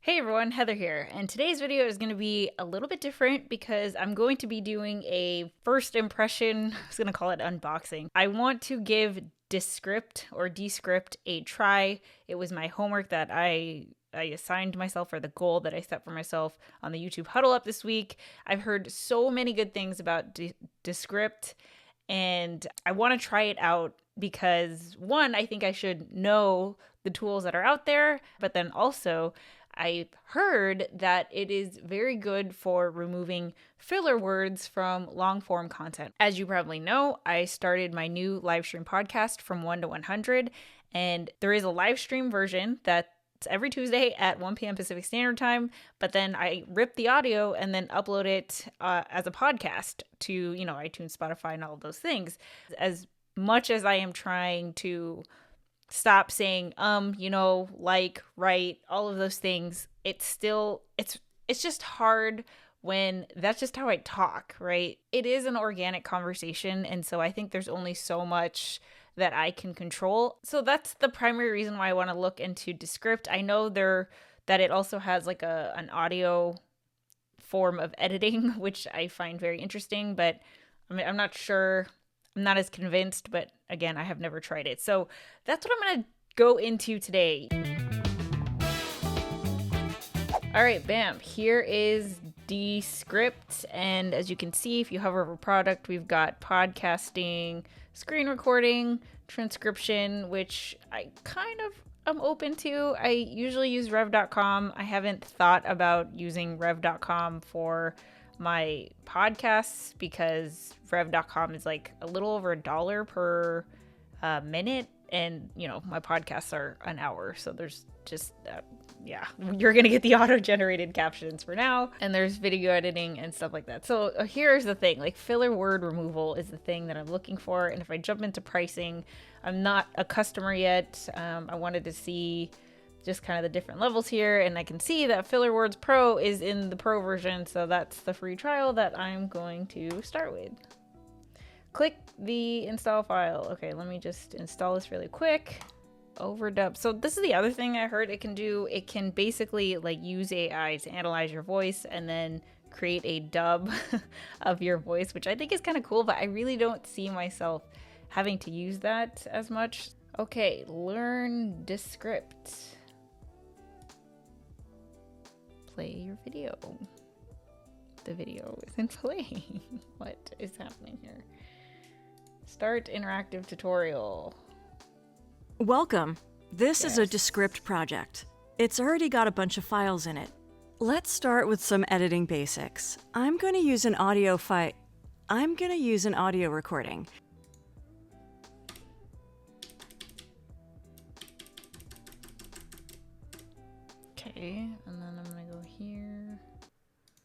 Hey everyone, Heather here, and today's video is going to be a little bit different because I'm going to be doing a first impression, I was going to call it unboxing. I want to give Descript or Descript a try. It was my homework that I assigned myself, or the goal that I set for myself on the YouTube Huddle up this week. I've heard so many good things about Descript, and I want to try it out because, one, I think I should know the tools that are out there, but then also I heard that it is very good for removing filler words from long form content. As you probably know, I started my new live stream podcast from 1 to 100, and there is a live stream version that's every Tuesday at 1 p.m. Pacific Standard Time, but then I rip the audio and then upload it as a podcast to, iTunes, Spotify, and all of those things. As much as I am trying to stop saying like, right, all of those things, it's just hard when that's just how I talk, right? It is an organic conversation, and so I think there's only so much that I can control. So that's the primary reason why I want to look into Descript. I know that it also has like an audio form of editing, which I find very interesting, but I'm not sure. I'm not as convinced, but again, I have never tried it. So that's what I'm going to go into today. All right, bam. Here is Descript. And as you can see, if you hover over product, we've got podcasting, screen recording, transcription, which I kind of am open to. I usually use rev.com. I haven't thought about using rev.com for my podcasts because rev.com is like a little over $1 per minute, and my podcasts are an hour, so there's just you're gonna get the auto-generated captions for now, and there's video editing and stuff like that. So here's the thing, like, filler word removal is the thing that I'm looking for. And if I jump into pricing, I'm not a customer yet. I wanted to see just kind of the different levels here, and I can see that Filler Words Pro is in the Pro version, so that's the free trial that I'm going to start with. Click the install file. Okay, let me just install this really quick. Overdub. So this is the other thing I heard it can do. It can basically like use AI to analyze your voice and then create a dub of your voice, which I think is kind of cool, but I really don't see myself having to use that as much. Okay, learn Descript. Play your video. The video isn't playing. What is happening here? Start interactive tutorial. Welcome. This is a Descript project. It's already got a bunch of files in it. Let's start with some editing basics. I'm going to use an audio recording. Okay, and then I'm gonna go here.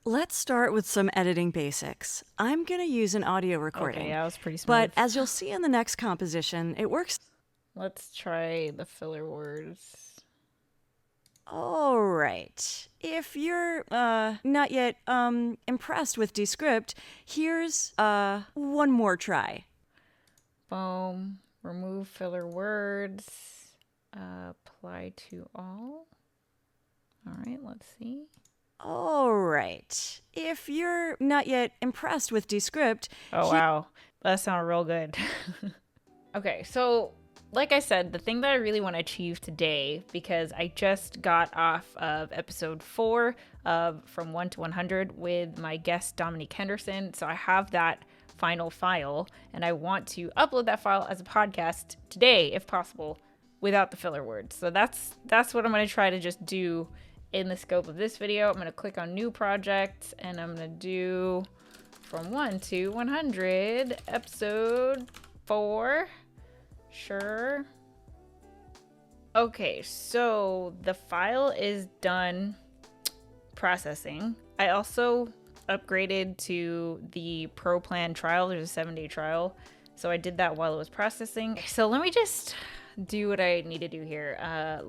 Let's start with some editing basics. I'm going to use an audio recording. Okay, that was pretty smooth. But as you'll see in the next composition, it works. Let's try the filler words. All right. If you're not yet impressed with Descript, here's one more try. Boom. Remove filler words. Apply to all. All right, let's see. All right. If you're not yet impressed with Descript... Oh, wow. That sounded real good. Okay, so like I said, the thing that I really want to achieve today, because I just got off of episode 4 of From 1 to 100 with my guest Dominique Henderson, so I have that final file, and I want to upload that file as a podcast today, if possible, without the filler words. So that's what I'm going to try to just do in the scope of this video. I'm going to click on new project, and I'm going to do From 1 to 100 episode 4. Sure. Okay, so the file is done processing. I also upgraded to the Pro Plan trial. There's a 7-day trial, so I did that while it was processing. So let me just do what I need to do here. Not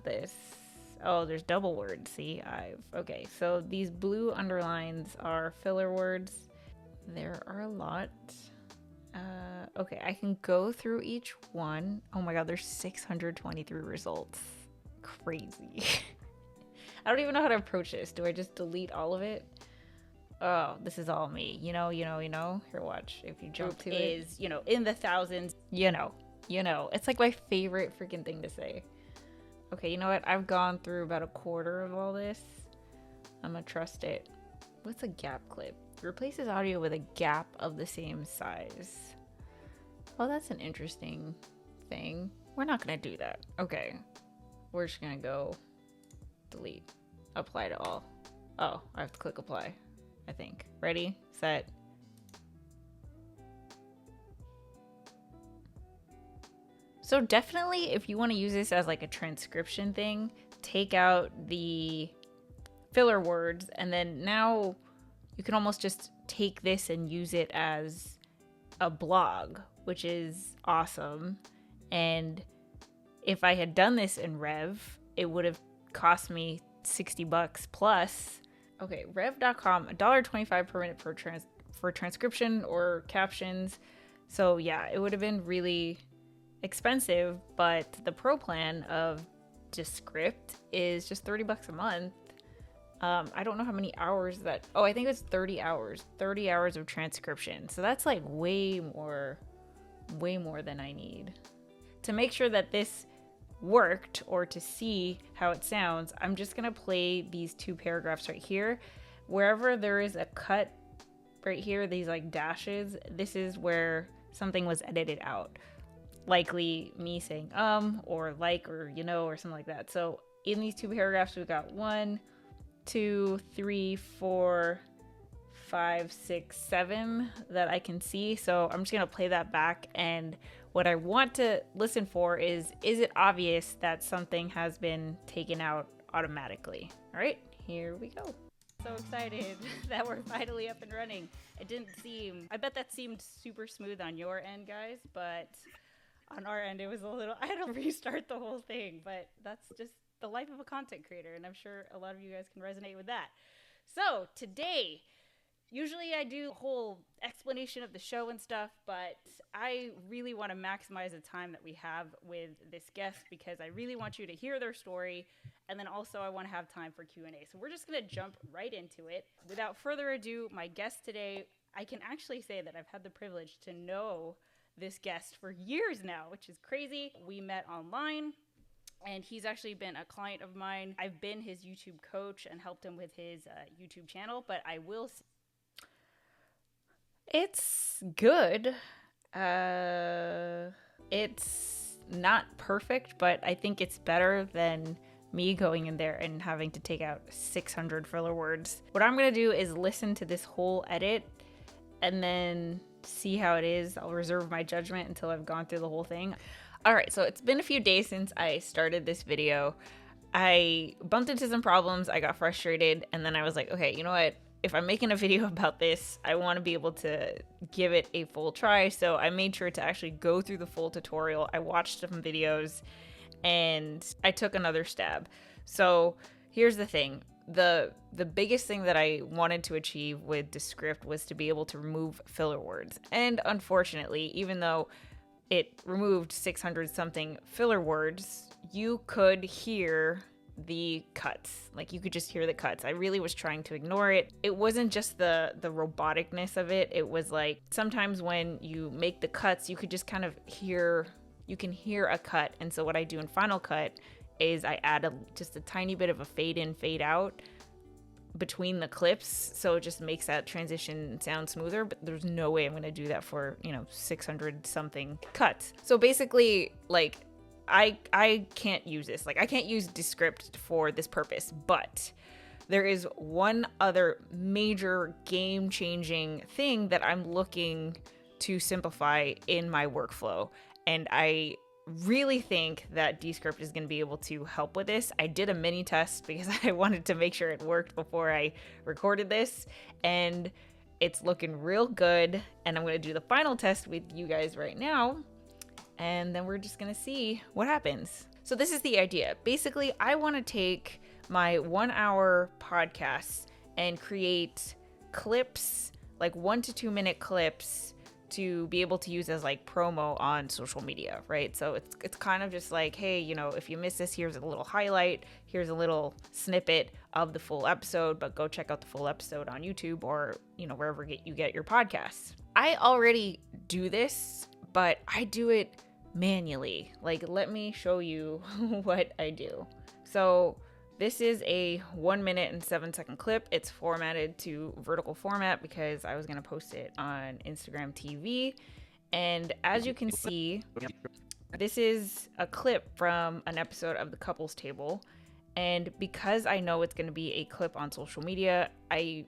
this. Oh, there's double words. See, okay. So these blue underlines are filler words. There are a lot. Okay, I can go through each one. Oh my god, there's 623 results. Crazy. I don't even know how to approach this. Do I just delete all of it? Oh, this is all me. You know. Here, watch. If you jump to it, is, in the thousands. It's like my favorite freaking thing to say. Okay, you know what? I've gone through about a quarter of all this. I'm gonna trust it. What's a gap clip? Replaces audio with a gap of the same size. Oh, that's an interesting thing. We're not gonna do that. Okay. We're just gonna go delete. Apply to all. Oh, I have to click apply, I think. Ready, set. So definitely, if you want to use this as like a transcription thing, take out the filler words, and then now you can almost just take this and use it as a blog, which is awesome. And if I had done this in Rev, it would have cost me $60 plus. Okay, rev.com, $1.25 per minute for transcription or captions. So yeah, it would have been really expensive, but the pro plan of Descript is just $30 a month. I don't know how many hours that. Oh, I think it's 30 hours. 30 hours of transcription. So that's like way more than I need. To make sure that this worked, or to see how it sounds, I'm just gonna play these two paragraphs right here. Wherever there is a cut right here, these like dashes, this is where something was edited out. Likely me saying or like, or or something like that. So in these two paragraphs, we've got 1, 2, 3, 4, 5, 6, 7 that I can see. So I'm just gonna play that back, and what I want to listen for is it obvious that something has been taken out automatically? All right, here we go. So excited that we're finally up and running. I bet that seemed super smooth on your end, guys, but on our end, it was I had to restart the whole thing, but that's just the life of a content creator, and I'm sure a lot of you guys can resonate with that. So today, usually I do a whole explanation of the show and stuff, but I really want to maximize the time that we have with this guest, because I really want you to hear their story, and then also I want to have time for Q&A. So we're just going to jump right into it. Without further ado, my guest today, I can actually say that I've had the privilege to know this guest for years now, which is crazy. We met online, and he's actually been a client of mine. I've been his YouTube coach and helped him with his YouTube channel, but I will it's good. It's not perfect, but I think it's better than me going in there and having to take out 600 filler words. What I'm going to do is listen to this whole edit and then see how it is. I'll reserve my judgment until I've gone through the whole thing. All right, so it's been a few days since I started this video. I bumped into some problems, I got frustrated, and then I was like, okay, you know what? If I'm making a video about this, I want to be able to give it a full try. So I made sure to actually go through the full tutorial. I watched some videos and I took another stab. So here's the thing. The biggest thing that I wanted to achieve with Descript was to be able to remove filler words. And unfortunately, even though it removed 600 something filler words, you could hear the cuts. Like, you could just hear the cuts. I really was trying to ignore it. It wasn't just the roboticness of it. It was like sometimes when you make the cuts, you could just kind of hear a cut. And so what I do in Final Cut is I add just a tiny bit of a fade in, fade out between the clips, so it just makes that transition sound smoother. But there's no way I'm going to do that for 600 something cuts. So basically, like, I can't use this. Like, I can't use Descript for this purpose, but there is one other major game-changing thing that I'm looking to simplify in my workflow. And I really think that Descript is going to be able to help with this. I did a mini test because I wanted to make sure it worked before I recorded this, and it's looking real good. And I'm going to do the final test with you guys right now, and then we're just going to see what happens. So this is the idea. Basically, I want to take my 1 hour podcasts and create clips, like 1 to 2 minute clips, to be able to use as like promo on social media, right? So it's kind of just like, hey, you know, if you miss this, here's a little highlight, here's a little snippet of the full episode, but go check out the full episode on YouTube or, you know, wherever you get your podcasts. I already do this, but I do it manually. Like, let me show you what I do. So this is a 1 minute and 7 second clip. It's formatted to vertical format because I was going to post it on Instagram TV. And as you can see, this is a clip from an episode of the Couples Table. And because I know it's going to be a clip on social media, I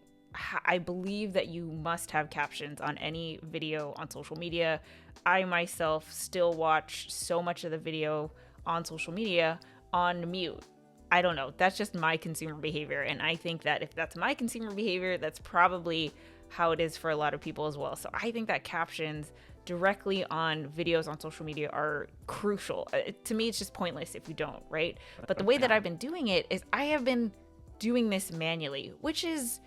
believe that you must have captions on any video on social media. I myself still watch so much of the video on social media on mute. I don't know. That's just my consumer behavior. And I think that if that's my consumer behavior, that's probably how it is for a lot of people as well. So I think that captions directly on videos on social media are crucial. To me, it's just pointless if you don't, right? But the way that I've been doing it is I have been doing this manually, which is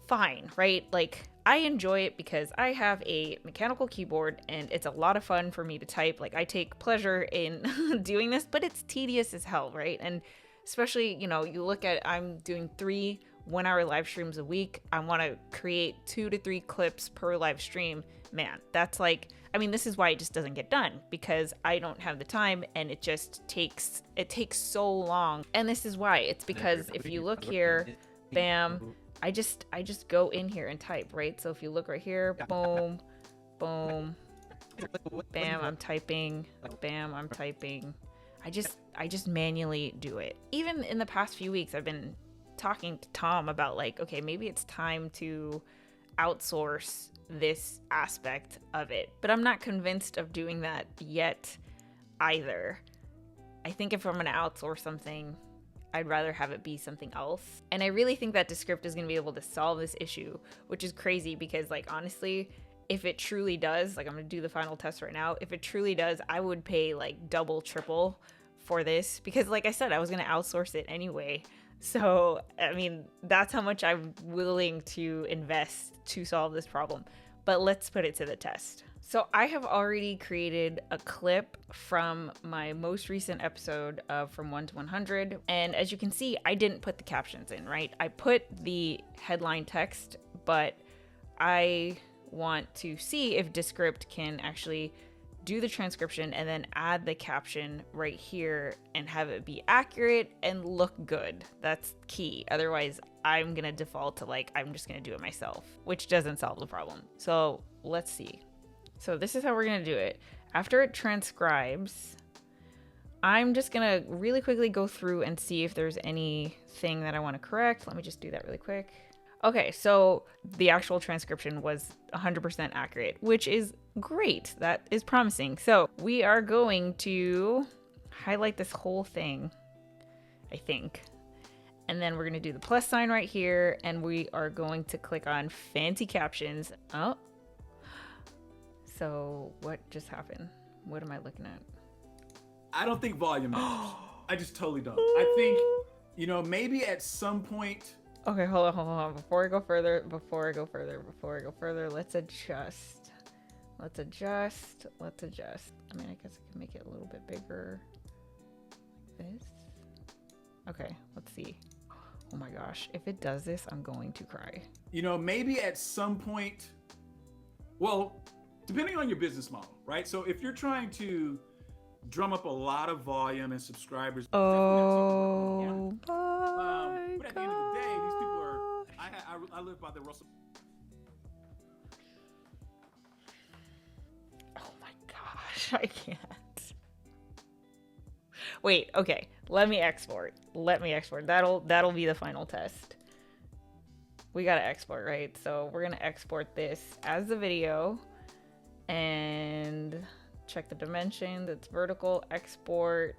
fine, right? Like, I enjoy it because I have a mechanical keyboard and it's a lot of fun for me to type. Like, I take pleasure in doing this, but it's tedious as hell, right? And especially, you know, you look at, I'm doing 3 1-hour live streams a week. I want to create 2 to 3 clips per live stream. Man, that's like, I mean, this is why it just doesn't get done, because I don't have the time and it takes so long. And this is why. It's because if you look here, bam, I just go in here and type, right? So if you look right here, boom, boom, bam, I'm typing, bam, I'm typing. I just manually do it. Even in the past few weeks, I've been talking to Tom about like, okay, maybe it's time to outsource this aspect of it. But I'm not convinced of doing that yet either. I think if I'm going to outsource something, I'd rather have it be something else. And I really think that Descript is going to be able to solve this issue, which is crazy because, like, honestly, if it truly does, like, I'm going to do the final test right now. If it truly does, I would pay like double, triple for this because, like I said, I was going to outsource it anyway. So, I mean, that's how much I'm willing to invest to solve this problem. But let's put it to the test. So I have already created a clip from my most recent episode of From 1 to 100. And as you can see, I didn't put the captions in, right? I put the headline text, but I want to see if Descript can actually do the transcription and then add the caption right here and have it be accurate and look good. That's key. Otherwise, I'm gonna default to like, I'm just gonna do it myself, which doesn't solve the problem. So let's see. So this is how we're gonna do it. After it transcribes, I'm just gonna really quickly go through and see if there's anything that I wanna correct. Let me just do that really quick. Okay, so the actual transcription was 100% accurate, which is great. That is promising. So we are going to highlight this whole thing, I think. And then we're going to do the plus sign right here. And we are going to click on fancy captions. Oh, so what just happened? What am I looking at? I don't think volume matters. I just totally don't. I think, you know, maybe at some point. Okay, hold on. Before I go further, let's adjust. Let's adjust. I mean, I guess I can make it a little bit bigger. Like this. Okay, let's see. Oh my gosh, if it does this, I'm going to cry. You know, maybe at some point, well, depending on your business model, right? So if you're trying to drum up a lot of volume and subscribers. Oh my but at the end of the day, these people are, I live by the Russell. Oh my gosh, I can't. Wait, okay, let me export. That'll be the final test. We gotta export, right? So we're gonna export this as the video and check the dimension. That's vertical. Export.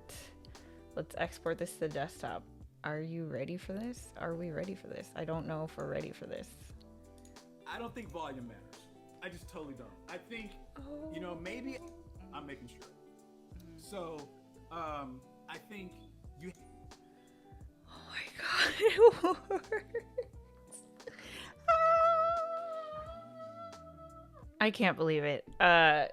Let's export this to the desktop. Are you ready for this? Are we ready for this? I don't know if we're ready for this. I don't think volume matters. I just totally don't. I think, you know, maybe I'm making sure. So, I think you. Oh my god, it works. I can't believe it. I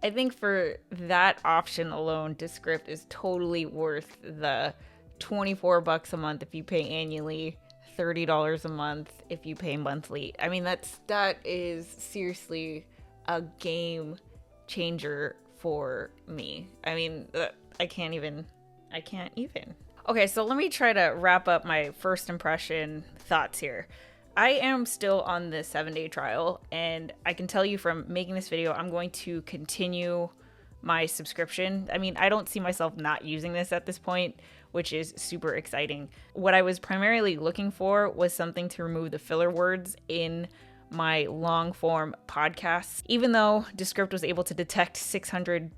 think for that option alone, Descript is totally worth the $24 a month if you pay annually, $30 a month if you pay monthly. I mean, that is seriously a game changer for me. I mean, I can't even. Okay, so let me try to wrap up my first impression thoughts here. I am still on the 7-day trial, and I can tell you from making this video, I'm going to continue my subscription. I mean, I don't see myself not using this at this point, which is super exciting. What I was primarily looking for was something to remove the filler words in my long form podcasts. Even though Descript was able to detect 600,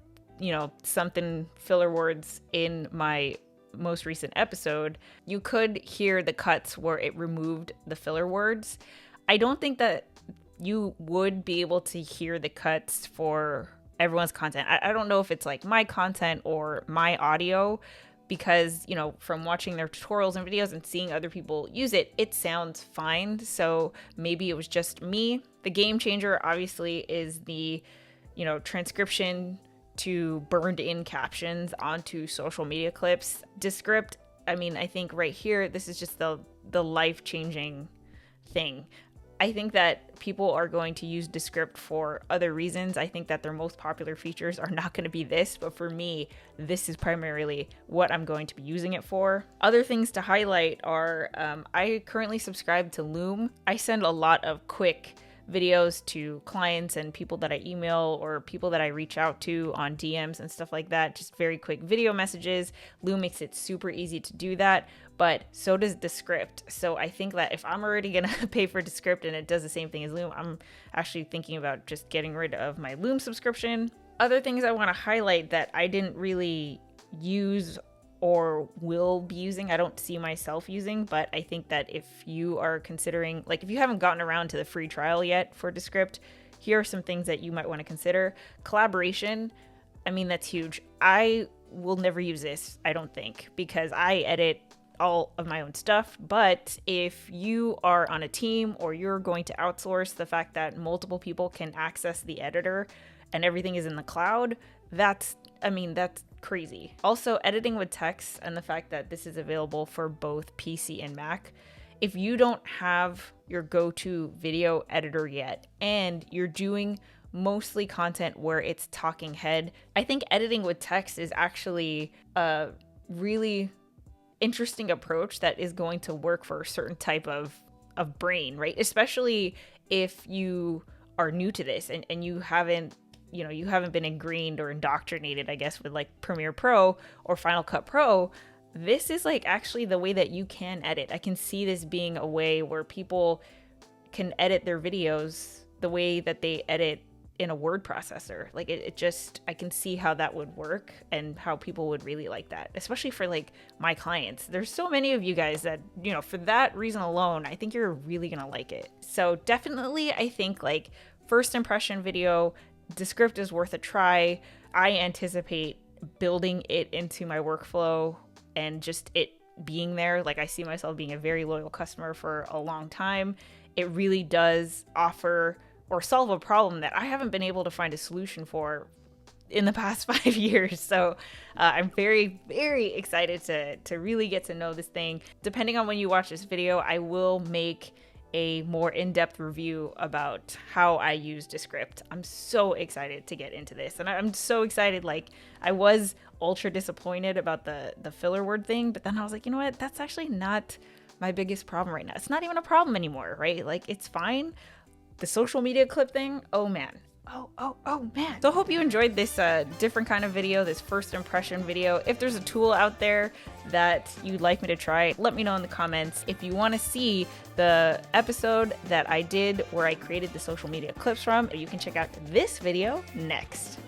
something filler words in my most recent episode, you could hear the cuts where it removed the filler words. I don't think that you would be able to hear the cuts for everyone's content. I don't know if it's like my content or my audio, because, from watching their tutorials and videos and seeing other people use it, it sounds fine. So maybe it was just me. The game changer obviously is the, transcription to burned in captions onto social media clips. Descript, I mean, I think right here, this is just the life-changing thing. I think that people are going to use Descript for other reasons. I think that their most popular features are not going to be this, but for me, this is primarily what I'm going to be using it for. Other things to highlight are, I currently subscribe to Loom. I send a lot of quick videos to clients and people that I email or people that I reach out to on DMs and stuff like that. Just very quick video messages. Loom makes it super easy to do that, but so does Descript. So I think that if I'm already gonna pay for Descript and it does the same thing as Loom, I'm actually thinking about just getting rid of my Loom subscription. Other things I want to highlight that I didn't really use or will be using, I don't see myself using, but I think that if you are considering, like if you haven't gotten around to the free trial yet for Descript, here are some things that you might want to consider. Collaboration, I mean, that's huge. I will never use this, I don't think, because I edit all of my own stuff. But if you are on a team or you're going to outsource, the fact that multiple people can access the editor and everything is in the cloud, that's crazy. Also, editing with text and the fact that this is available for both PC and Mac. If you don't have your go-to video editor yet and you're doing mostly content where it's talking head, I think editing with text is actually a really interesting approach that is going to work for a certain type of brain, right? Especially if you are new to this and you haven't been ingrained or indoctrinated, I guess, with like Premiere Pro or Final Cut Pro. This is like actually the way that you can edit. I can see this being a way where people can edit their videos the way that they edit in a word processor. Like I can see how that would work and how people would really like that, especially for like my clients. There's so many of you guys that, for that reason alone, I think you're really gonna like it. So definitely, I think like first impression video, Descript is worth a try. I anticipate building it into my workflow and just it being there. Like I see myself being a very loyal customer for a long time. It really does offer or solve a problem that I haven't been able to find a solution for in the past 5 years. So I'm very, very excited to really get to know this thing. Depending on when you watch this video, I will make a more in-depth review about how I use Descript. I'm so excited to get into this. And I'm so excited, like I was ultra disappointed about the filler word thing, but then I was like, you know what? That's actually not my biggest problem right now. It's not even a problem anymore, right? Like it's fine. The social media clip thing, oh man. Oh man. So I hope you enjoyed this different kind of video, this first impression video. If there's a tool out there that you'd like me to try, let me know in the comments. If you want to see the episode that I did where I created the social media clips from, you can check out this video next.